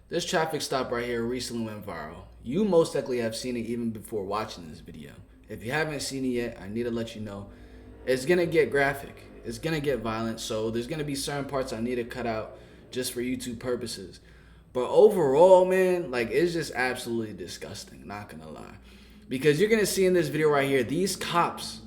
This traffic stop right here recently went viral. You most likely have seen it even before watching this video. If you haven't seen it yet, I need to let you know. It's gonna get graphic. It's gonna get violent, so there's gonna be certain parts I need to cut out just for YouTube purposes. But overall, man, like, it's just absolutely disgusting, not gonna lie. Because you're gonna see in this video right here, these cops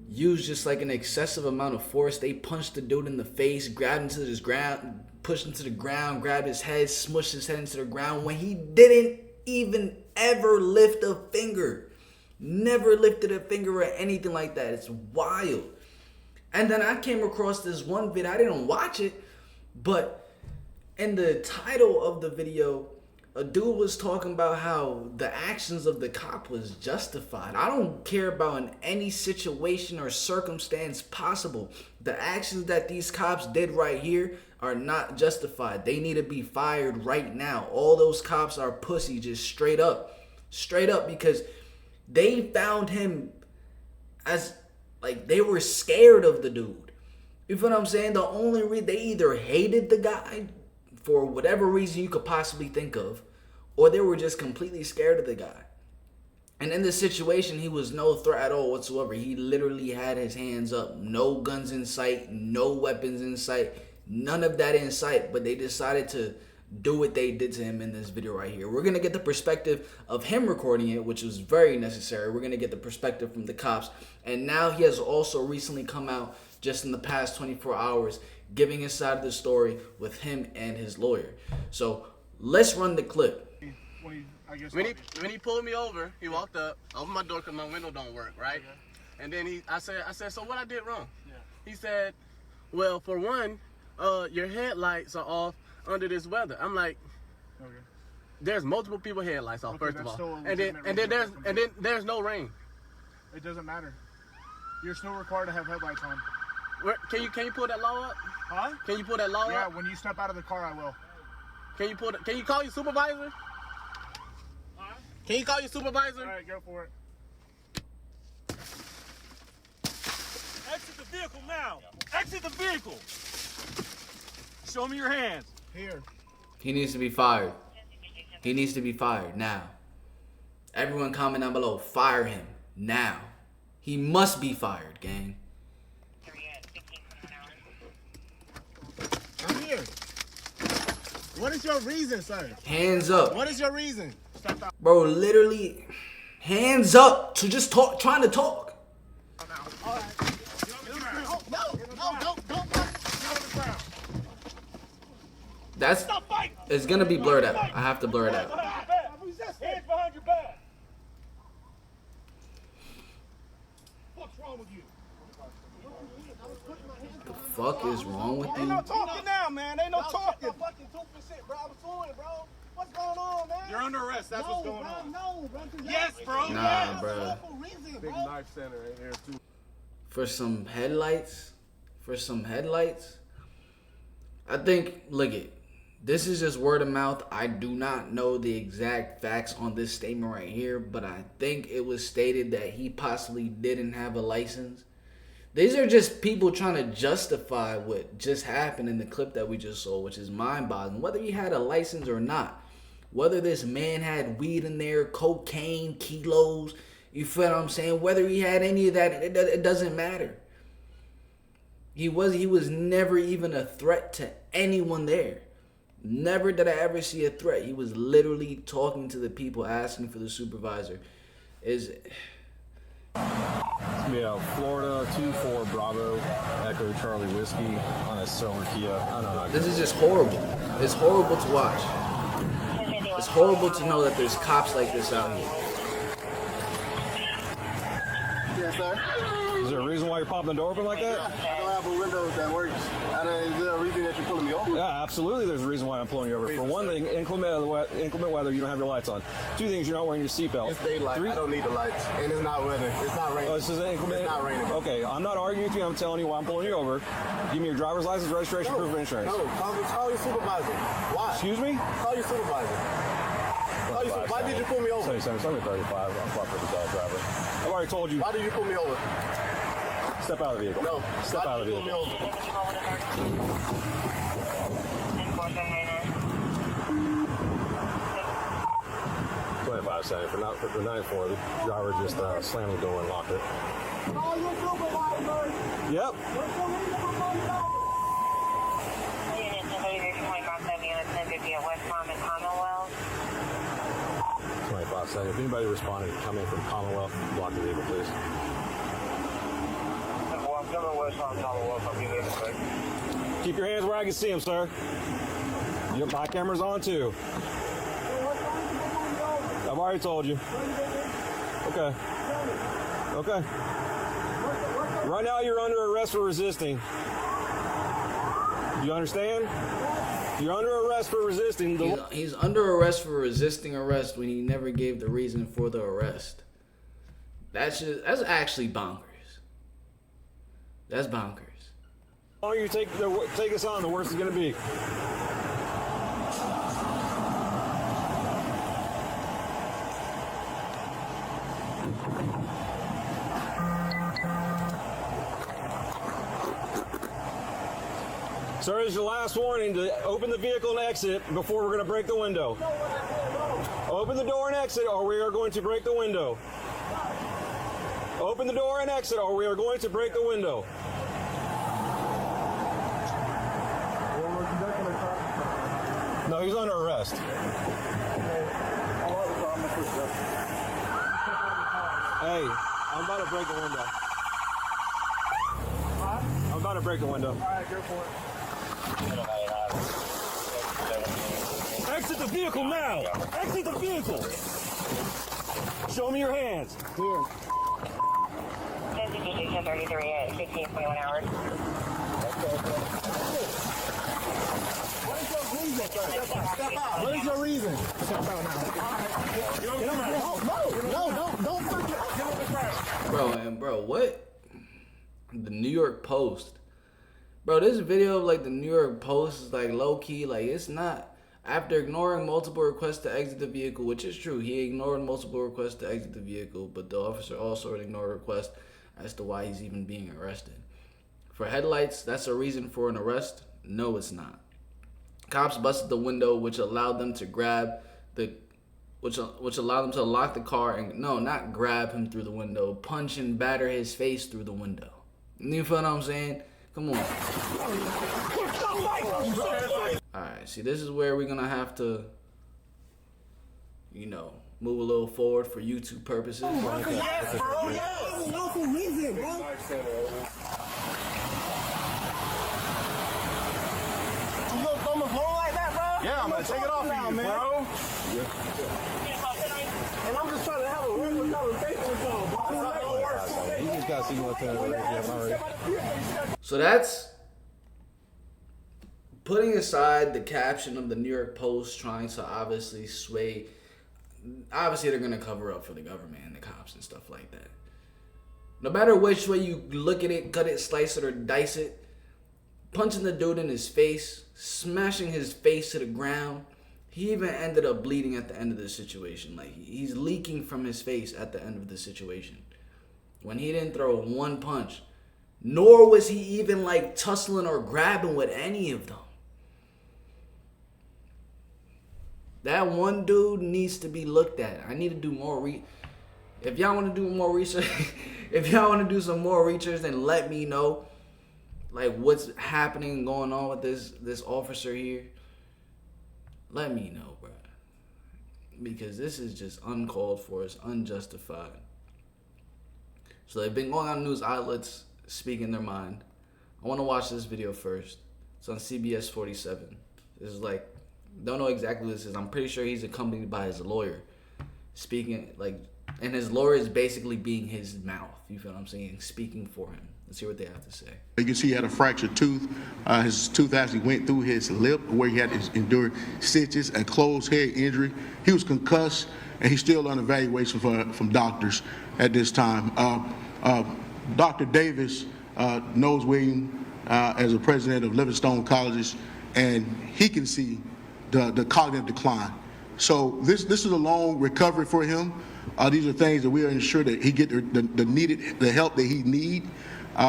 use just like an excessive amount of force. They punched the dude in the face, grabbed him to his ground, pushed him to the ground, grabbed his head, smushed his head into the ground when he didn't even ever lift a finger. Never lifted a finger or anything like that. It's wild. And then I came across this one video. I didn't watch it, but in the title of the video, a dude was talking about how the actions of the cop was justified. I don't care about in any situation or circumstance possible. The actions that these cops did right here are not justified. They need to be fired right now. All those cops are pussy, just straight up. Straight up, because they found him as, like, they were scared of the dude. You feel what I'm saying? The only reason, they either hated the guy for whatever reason you could possibly think of, or they were just completely scared of the guy. And in this situation, he was no threat at all whatsoever. He literally had his hands up. No guns in sight, no weapons in sight, none of that in sight. But they decided to do what they did to him in this video right here. We're going to get the perspective of him recording it, which was very necessary. We're going to get the perspective from the cops. And now he has also recently come out just in the past 24 hours giving his side of the story with him and his lawyer. So let's run the clip. When he pulled me over, he walked up, opened my door because my window don't work, right? Okay. And then I said, so what I did wrong? Yeah. He said, well, for one, your headlights are off under this weather. I'm like, okay. There's multiple people headlights off, first of all, and then there's no rain. It doesn't matter. You're still required to have headlights on. Can you pull that law up? Huh? Can you pull that law up? Yeah, when you step out of the car, I will. Can you call your supervisor? Can you call your supervisor? All right, go for it. Exit the vehicle now. Exit the vehicle. Show me your hands. Here. He needs to be fired. He needs to be fired now. Everyone comment down below. Fire him now. He must be fired, gang. I'm here. What is your reason, sir? Hands up. What is your reason? Bro, literally, hands up to just talk, trying to talk. All right. No, don't. That's, it's gonna be blurred out. I have to blur it out. Hands behind your back. What's wrong with you? The fuck is wrong with Ain't no you? talking now, man. Ain't no talking. Fucking shit, bro. I was fooling, bro. What's going on, man? You're under arrest. That's what's going on. No, bro. Yes, bro. Nah, bro. Big knife center right here, too. For some headlights, I think, look it. This is just word of mouth. I do not know the exact facts on this statement right here, but I think it was stated that he possibly didn't have a license. These are just people trying to justify what just happened in the clip that we just saw, which is mind-boggling. Whether he had a license or not, whether this man had weed in there, cocaine, kilos, you feel what I'm saying? Whether he had any of that, it doesn't matter. He was never even a threat to anyone there. Never did I ever see a threat. He was literally talking to the people, asking for the supervisor. Yeah, Florida 24 Bravo Echo Charlie Whiskey on a silver Kia. I don't know. This is just horrible. It's horrible to watch. It's horrible to know that there's cops like this out here. Yes, sir. Is there a reason why you're popping the door open like that? I don't have a window that works. Is there a reason that you're pulling me over? Yeah, absolutely. There's a reason why I'm pulling you over. For one thing, inclement weather, you don't have your lights on. Two things, you're not wearing your seatbelt. It's daylight. I don't need the lights. And it's not weather. It's not raining. Oh, this is inclement? It's not raining. Okay, I'm not arguing with you. I'm telling you why I'm pulling you over. Give me your driver's license, registration, proof of insurance. No, call your supervisor. Why? Excuse me? Call your supervisor. Why did you pull me over? 77, 35. I'm fucking with the dog driver. I've already told you. Why did you pull me over? Step out of the vehicle. No. Step out of the vehicle. 25-second. For 9-4, the driver just slammed the door and locked it. Yep. Unit 25-7, unit 1050 at West Palm and Commonwealth. 25 seconds. If anybody responded, come in from Commonwealth, block the vehicle, please. Well, I'm coming West Palm, Commonwealth. I'll be there in a sec. Keep your hands where I can see them, sir. My camera's on too. I've already told you. Okay. Okay. Right now you're under arrest for resisting. You understand? You're under arrest for resisting. He's under arrest for resisting arrest when he never gave the reason for the arrest. That's actually bonkers. That's bonkers. The longer you take us on, the worse it's going to be. Sir, this is your last warning to open the vehicle and exit before we're going to break the window. Open the door and exit or we are going to break the window. Open the door and exit or we are going to break the window. No, he's under arrest. Hey, I'm about to break the window. I'm about to break the window. All right, go for it. Exit the vehicle now! Exit the vehicle! Show me your hands. Here. 1033 at 1521 hours. What is your reason? Step out now. Don't Bro, what? The New York Post. Bro, this video of like the New York Post is like low key, like it's not. After ignoring multiple requests to exit the vehicle, which is true, he ignored multiple requests to exit the vehicle, but the officer also ignored requests as to why he's even being arrested. For headlights, that's a reason for an arrest? No, it's not. Cops busted the window, which allowed them to which allowed them to lock the car and not grab him through the window, punch and batter his face through the window. You feel what I'm saying? Come on. Alright, see, this is where we're gonna have to, move a little forward for YouTube purposes. Yes, bro. Yes. No reason, bro. You gonna throw my phone like that, bro? Yeah, I'm gonna take it off of you, bro. And I'm just trying to have a regular conversation with y'all, bro. You just got to see what's already. So that's putting aside the caption of the New York Post trying to obviously sway. Obviously, they're going to cover up for the government and the cops and stuff like that. No matter which way you look at it, cut it, slice it, or dice it, punching the dude in his face, smashing his face to the ground, he even ended up bleeding at the end of the situation. Like, he's leaking from his face at the end of the situation. When he didn't throw one punch, nor was he even like tussling or grabbing with any of them. That one dude needs to be looked at. I need to do more if y'all want to do more research, if y'all want to do some more research, then let me know like what's happening and going on with this officer here. Let me know, bro. Because this is just uncalled for. It's unjustified. So they've been going on news outlets speaking their mind. I want to watch this video first. It's on CBS 47. This is like, don't know exactly what this is. I'm pretty sure he's accompanied by his lawyer. Speaking, and his lawyer is basically being his mouth. You feel what I'm saying? Speaking for him. Let's hear what they have to say. You can see he had a fractured tooth. His tooth actually went through his lip where he had to endure stitches and closed head injury. He was concussed, and he's still on evaluation from doctors at this time. Dr. Davis knows William as the president of Livingstone Colleges, and he can see the cognitive decline. So this is a long recovery for him. These are things that we are ensure that he get the help that he need,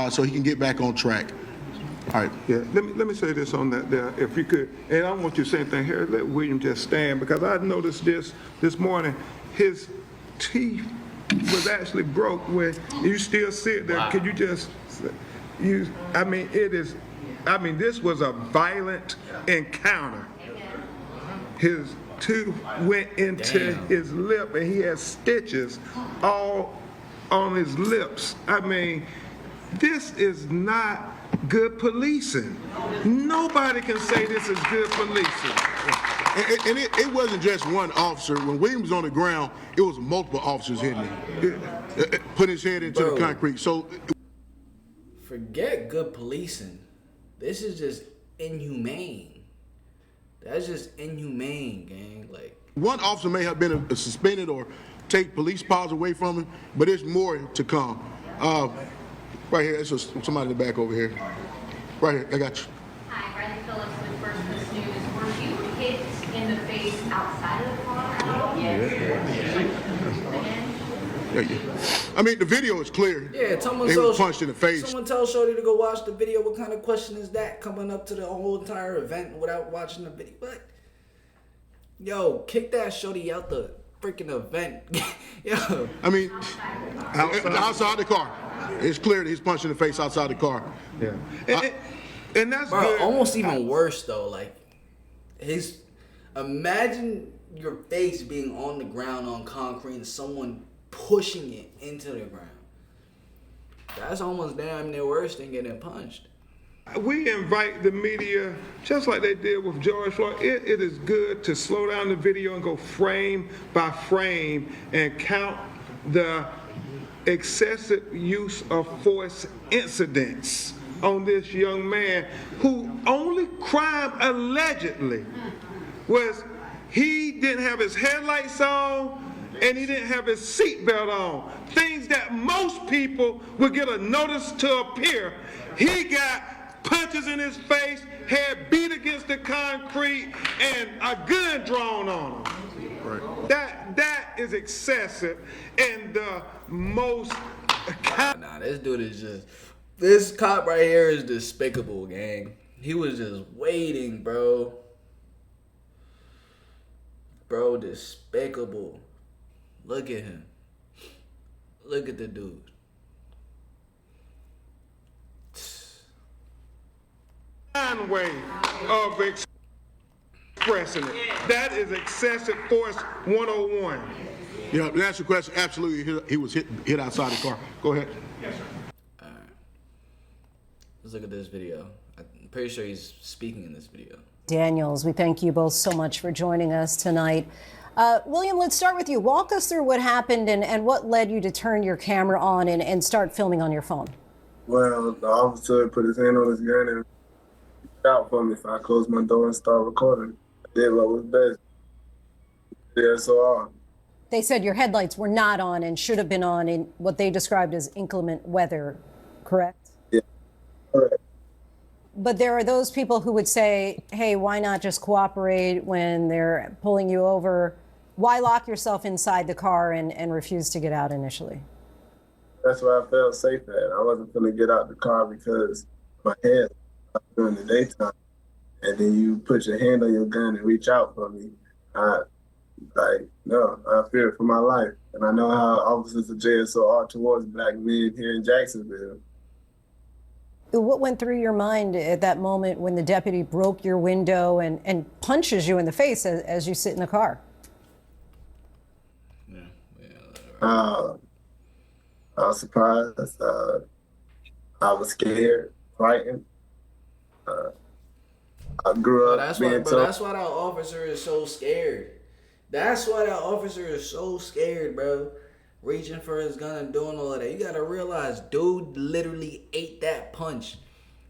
so he can get back on track. All right. Yeah, let me say this on that there, if you could, and I want you to say anything here, let William just stand, because I noticed this morning, his teeth was actually broke when you still sit there. Wow. Can you just, I mean, this was a violent encounter. His tooth went into his lip and he had stitches all on his lips. I mean, this is not good policing. Nobody can say this is good policing. And it wasn't just one officer. When Williams was on the ground, it was multiple officers hitting him, putting his head into the concrete. So, forget good policing. This is just inhumane. That's just inhumane, gang. Like, one officer may have been suspended or take police powers away from him, but there's more to come. Right here, it's somebody in the back over here. Right here, I got you. Hi, Bradley Phillips with First Coast News. Were you hit in the face outside of the car at all? Yeah. I mean, the video is clear. Yeah, he was punched in the face. Someone tell Shorty to go watch the video. What kind of question is that, coming up to the whole entire event without watching the video? What? Yo, kick that Shorty out the freaking event. Yo. I mean, outside the car. It's clear that he's punched in the face outside the car. Yeah. And that's bro, good. Almost even worse though. Like, imagine your face being on the ground on concrete and someone pushing it into the ground. That's almost damn near worse than getting punched. We invite the media, just like they did with George Floyd. It is good to slow down the video and go frame by frame and count the excessive use of force incidents on this young man, who only crime allegedly was he didn't have his headlights on and he didn't have his seatbelt on. Things that most people would get a notice to appear. He got punches in his face, head beat against the concrete, and a gun drawn on him. Right. That is excessive, and the most. Nah, this dude is just. This cop right here is despicable, gang. He was just waiting, bro. Bro, despicable. Look at him. Look at the dude. Way of expressing it. That is excessive force 101. Yeah, to answer your question, absolutely, he was hit outside the car. Go ahead. Yes, sir. All right. Let's look at this video. I'm pretty sure he's speaking in this video. Daniels, we thank you both so much for joining us tonight. William, let's start with you. Walk us through what happened and what led you to turn your camera on and start filming on your phone. Well, the officer put his hand on his gun and out for me if I closed my door and start recording. I did what was best. Yeah, so they said your headlights were not on and should have been on in what they described as inclement weather, correct? Yeah, correct. But there are those people who would say, hey, why not just cooperate when they're pulling you over? Why lock yourself inside the car and refuse to get out initially? That's where I felt safe at. I wasn't going to get out the car because my head during the daytime, and then you put your hand on your gun and reach out for me. I fear for my life. And I know how officers of JSO are towards black men here in Jacksonville. What went through your mind at that moment when the deputy broke your window and punches you in the face as you sit in the car? I was surprised. I was scared, frightened. I grew up being told. That's why that officer is so scared. That's why that officer is so scared, bro. Reaching for his gun and doing all of that. You gotta realize, dude literally ate that punch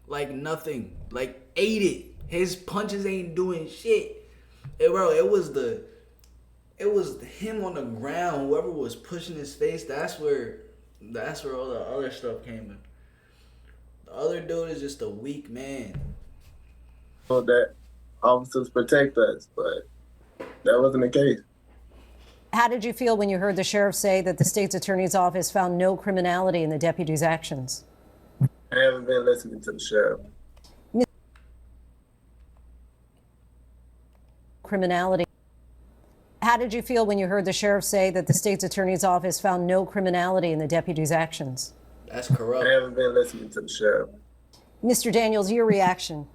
like nothing. Like, ate it. His punches ain't doing shit. It was him on the ground. Whoever was pushing his face, that's where all the other stuff came in. The other dude is just a weak man. That officers protect us, but that wasn't the case. How did you feel when you heard the sheriff say that the state's attorney's office found no criminality in the deputy's actions? I haven't been listening to the sheriff. Criminality. How How did you feel when you heard the sheriff say that the state's attorney's office found no criminality in the deputy's actions? That's corrupt. I haven't been listening to the sheriff. Mr. Daniels, your reaction?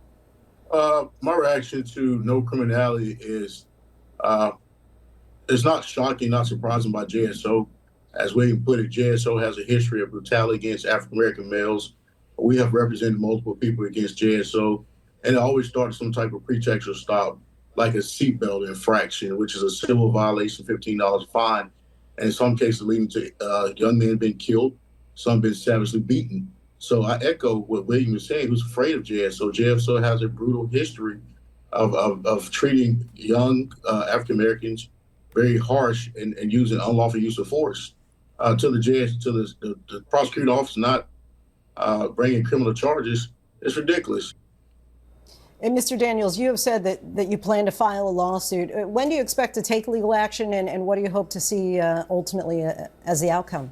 My reaction to no criminality is it's not shocking, not surprising by JSO. As William put it, JSO has a history of brutality against African American males. We have represented multiple people against JSO, and it always starts some type of pretext or stop, like a seatbelt infraction, which is a civil violation, $15 fine, and in some cases leading to young men being killed, some been savagely beaten. So I echo what William was saying, who's afraid of JSO. JSO has a brutal history of treating young African Americans very harsh and using unlawful use of force. To the prosecuting office not bringing criminal charges is ridiculous. And Mr. Daniels, you have said that you plan to file a lawsuit. When do you expect to take legal action, and what do you hope to see ultimately as the outcome?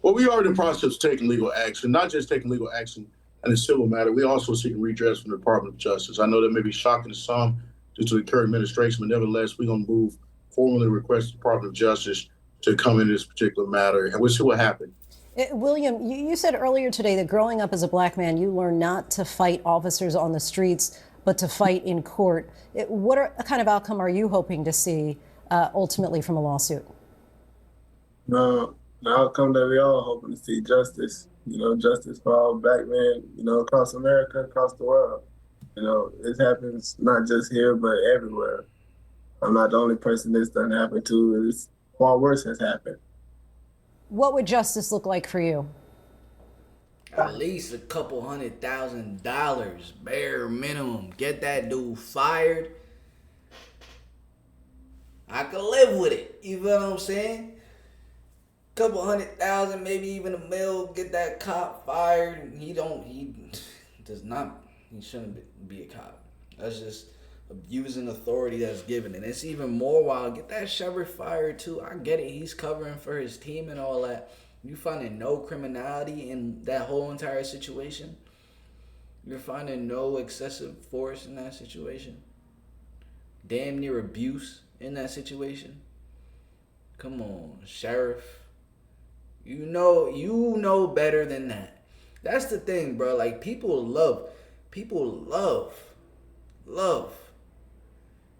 Well, we are in the process of taking legal action, not just taking legal action in a civil matter. We also seeking redress from the Department of Justice. I know that may be shocking to some due to the current administration, but nevertheless, we're going to move formally request the Department of Justice to come into this particular matter, and we'll see what happens. William, you said earlier today that growing up as a black man, you learned not to fight officers on the streets, but to fight in court. What kind of outcome are you hoping to see ultimately from a lawsuit? The outcome that we all hoping to see, justice. Justice for all black men, across America, across the world. It happens not just here, but everywhere. I'm not the only person this done happened to. It's far worse has happened. What would justice look like for you? At least a couple $100,000, bare minimum. Get that dude fired. I could live with it. You feel what I'm saying? Couple $100,000, maybe even $1 million. Get that cop fired. He shouldn't be a cop. That's just abusing authority that's given. And it's even more wild. Get that sheriff fired too. I get it. He's covering for his team and all that. You finding no criminality in that whole entire situation? You're finding no excessive force in that situation? Damn near abuse in that situation? Come on, sheriff. You know better than that. That's the thing, bro. Like, people love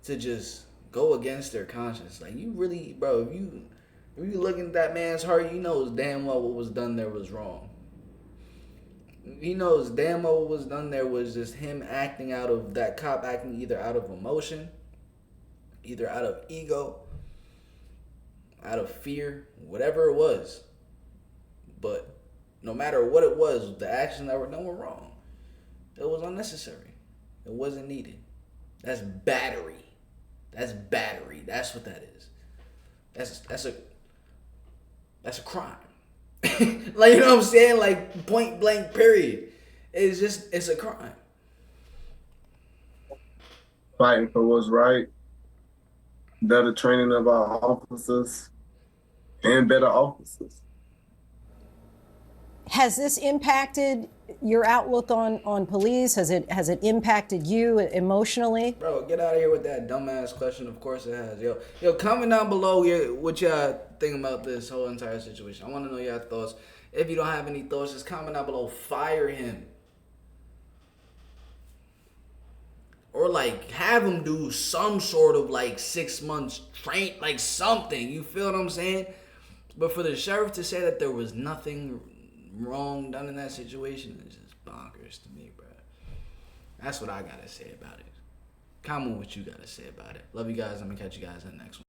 to just go against their conscience. Like, you really, bro, if you looking at that man's heart, you knows damn well what was done there was wrong. He knows damn well what was done there was just him acting that cop acting either out of emotion, either out of ego, out of fear, whatever it was. But no matter what it was, the actions that were done were wrong. It was unnecessary. It wasn't needed. That's battery. That's what that is. That's a crime. Like, you know what I'm saying? Like, point blank, period. It's a crime. Fighting for what's right, better training of our officers, and better officers. Has this impacted your outlook on police? Has it impacted you emotionally? Bro, get out of here with that dumbass question. Of course it has. Yo, comment down below what y'all think about this whole entire situation. I want to know your thoughts. If you don't have any thoughts, just comment down below. Fire him. Or like have him do some sort of like 6 months train, like something. You feel what I'm saying? But for the sheriff to say that there was nothing wrong done in that situation is just bonkers to me, bro. That's what I gotta say about it. Comment what you gotta say about it. Love you guys. I'm gonna catch you guys in the next one.